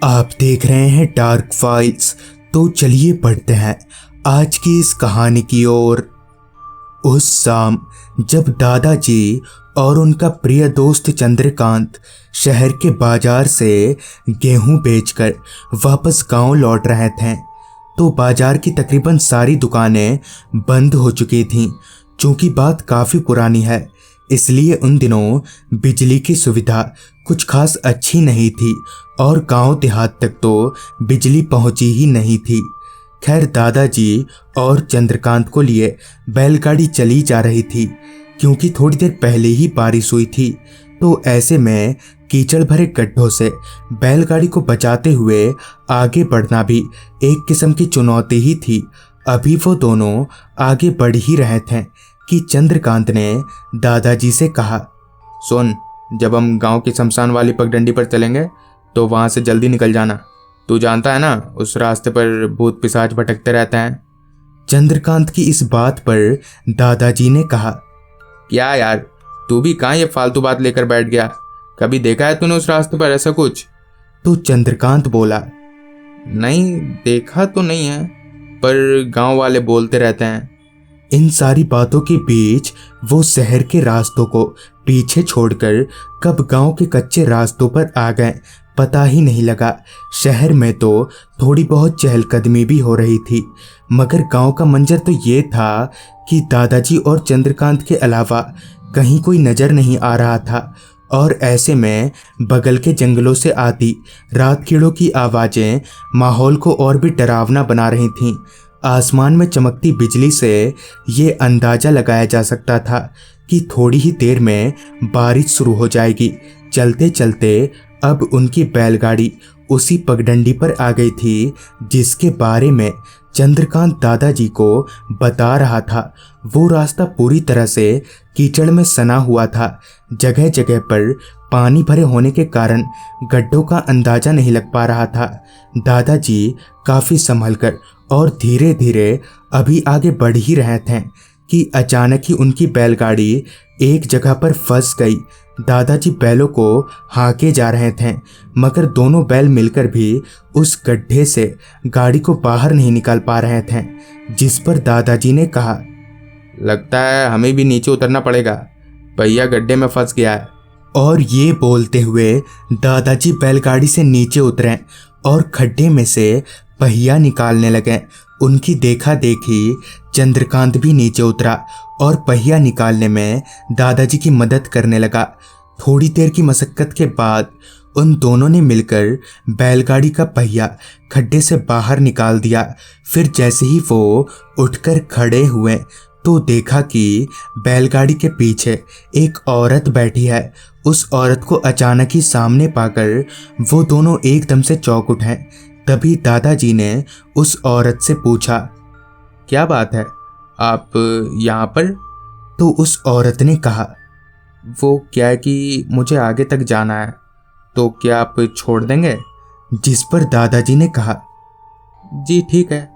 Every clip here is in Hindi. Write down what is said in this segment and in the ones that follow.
आप देख रहे हैं डार्क फाइल्स। तो चलिए पढ़ते हैं आज की इस कहानी की ओर। उस शाम जब दादाजी और उनका प्रिय दोस्त चंद्रकांत शहर के बाजार से गेहूं बेचकर वापस गांव लौट रहे थे तो बाजार की तकरीबन सारी दुकानें बंद हो चुकी थीं। चूंकि बात काफ़ी पुरानी है इसलिए उन दिनों बिजली की सुविधा कुछ खास अच्छी नहीं थी और गांव देहात तक तो बिजली पहुंची ही नहीं थी। खैर दादाजी और चंद्रकांत को लिए बैलगाड़ी चली जा रही थी क्योंकि थोड़ी देर पहले ही बारिश हुई थी। तो ऐसे में कीचड़ भरे गड्ढों से बैलगाड़ी को बचाते हुए आगे बढ़ना भी एक किस्म की चुनौती ही थी। अभी वो दोनों आगे बढ़ ही रहे थे कि चंद्रकांत ने दादाजी से कहा, सुन, जब हम गांव की शमशान वाली पगडंडी पर चलेंगे तो वहां से जल्दी निकल जाना। तू जानता है ना, उस रास्ते पर भूत पिशाच भटकते रहते हैं। चंद्रकांत की इस बात पर दादाजी ने कहा, क्या यार, तू भी कहाँ ये फालतू बात लेकर बैठ गया? कभी देखा है तूने उस रास्ते पर ऐसा कुछ? तो चंद्रकांत बोला, नहीं देखा तो नहीं है, पर गांव वाले बोलते रहते हैं। इन सारी बातों के बीच वो शहर के रास्तों को पीछे छोड़कर कब गांव के कच्चे रास्तों पर आ गए पता ही नहीं लगा। शहर में तो थोड़ी बहुत चहलकदमी भी हो रही थी मगर गांव का मंजर तो ये था कि दादाजी और चंद्रकांत के अलावा कहीं कोई नजर नहीं आ रहा था। और ऐसे में बगल के जंगलों से आती रात कीड़ों की आवाज़ें माहौल को और भी डरावना बना रही थीं। आसमान में चमकती बिजली से ये अंदाज़ा लगाया जा सकता था कि थोड़ी ही देर में बारिश शुरू हो जाएगी। चलते चलते अब उनकी बैलगाड़ी उसी पगडंडी पर आ गई थी जिसके बारे में चंद्रकांत दादाजी को बता रहा था। वो रास्ता पूरी तरह से कीचड़ में सना हुआ था। जगह जगह पर पानी भरे होने के कारण गड्ढों का अंदाज़ा नहीं लग पा रहा था। दादाजी काफ़ी संभलकर और धीरे धीरे अभी आगे बढ़ ही रहे थे कि अचानक ही उनकी बैलगाड़ी एक जगह पर फंस गई। दादाजी बैलों को हाँके जा रहे थे मगर दोनों बैल मिलकर भी उस गड्ढे से गाड़ी को बाहर नहीं निकाल पा रहे थे। जिस पर दादाजी ने कहा, लगता है हमें भी नीचे उतरना पड़ेगा, भैया गड्ढे में फंस गया है। और ये बोलते हुए दादाजी बैलगाड़ी से नीचे उतरे और खड्डे में से पहिया निकालने लगे। उनकी देखा देखी चंद्रकांत भी नीचे उतरा और पहिया निकालने में दादाजी की मदद करने लगा। थोड़ी देर की मशक्कत के बाद उन दोनों ने मिलकर बैलगाड़ी का पहिया खड्डे से बाहर निकाल दिया। फिर जैसे ही वो उठकर खड़े हुए तो देखा कि बैलगाड़ी के पीछे एक औरत बैठी है। उस औरत को अचानक ही सामने पाकर वो दोनों एकदम से चौंक उठे। तभी दादाजी ने उस औरत से पूछा, क्या बात है, आप यहाँ पर? तो उस औरत ने कहा, वो क्या है कि मुझे आगे तक जाना है, तो क्या आप छोड़ देंगे? जिस पर दादाजी ने कहा, जी ठीक है।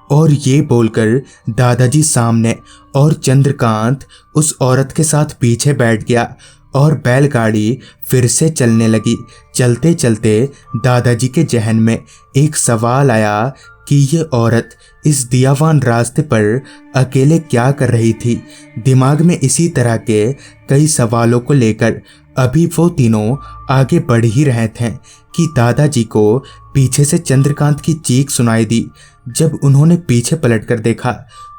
और ये बोलकर दादाजी सामने और चंद्रकांत उस औरत के साथ पीछे बैठ गया और बैलगाड़ी फिर से चलने लगी। चलते चलते दादाजी के जहन में एक सवाल आया कि ये औरत इस दियावान रास्ते पर अकेले क्या कर रही थी। दिमाग में इसी तरह के कई सवालों को लेकर अभी वो तीनों आगे बढ़ ही रहे थे कि दादाजी को पीछे से चंद्रकांत की चीख सुनाई दी। जब उन्होंने पीछे पलटकर देखा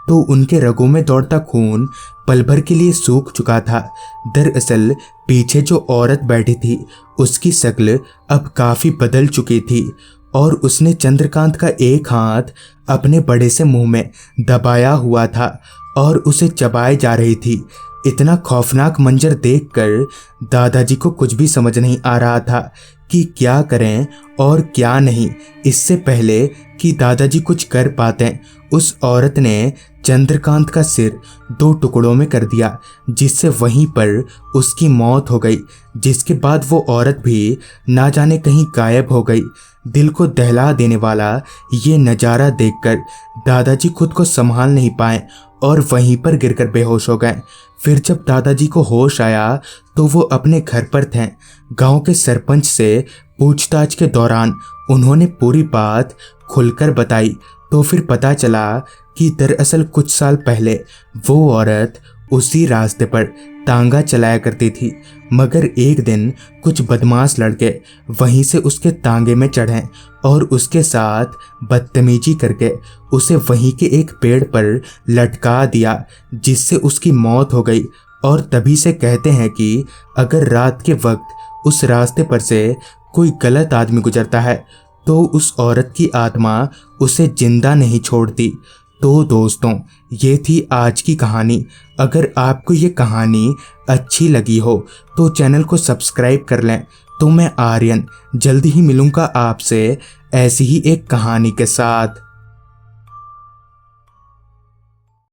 तो उनके रगों में दौड़ता खून पल भर के लिए सूख चुका था। दरअसल पीछे जो औरत बैठी थी उसकी शक्ल अब काफ़ी बदल चुकी थी और उसने चंद्रकांत का एक हाथ अपने बड़े से मुंह में दबाया हुआ था और उसे चबाए जा रही थी। इतना खौफनाक मंजर देखकर दादाजी को कुछ भी समझ नहीं आ रहा था कि क्या करें और क्या नहीं। इससे पहले कि दादाजी कुछ कर पाते उस औरत ने चंद्रकांत का सिर 2 टुकड़ों में कर दिया जिससे वहीं पर उसकी मौत हो गई। जिसके बाद वो औरत भी ना जाने कहीं गायब हो गई। दिल को दहला देने वाला ये नज़ारा देखकर दादाजी खुद को संभाल नहीं पाए और वहीं पर गिरकर बेहोश हो गए। फिर जब दादाजी को होश आया तो वो अपने घर पर थे। गांव के सरपंच से पूछताछ के दौरान उन्होंने पूरी बात खुलकर बताई तो फिर पता चला कि दरअसल कुछ साल पहले वो औरत उसी रास्ते पर तांगा चलाया करती थी, मगर एक दिन कुछ बदमाश लड़के वहीं से उसके तांगे में चढ़े और उसके साथ बदतमीजी करके उसे वहीं के एक पेड़ पर लटका दिया, जिससे उसकी मौत हो गई। और तभी से कहते हैं कि अगर रात के वक्त उस रास्ते पर से कोई गलत आदमी गुजरता है तो उस औरत की आत्मा उसे जिंदा नहीं छोड़ती। तो दोस्तों, ये थी आज की कहानी। अगर आपको ये कहानी अच्छी लगी हो तो चैनल को सब्सक्राइब कर लें। तो मैं आर्यन जल्दी ही मिलूंगा आपसे ऐसी ही एक कहानी के साथ।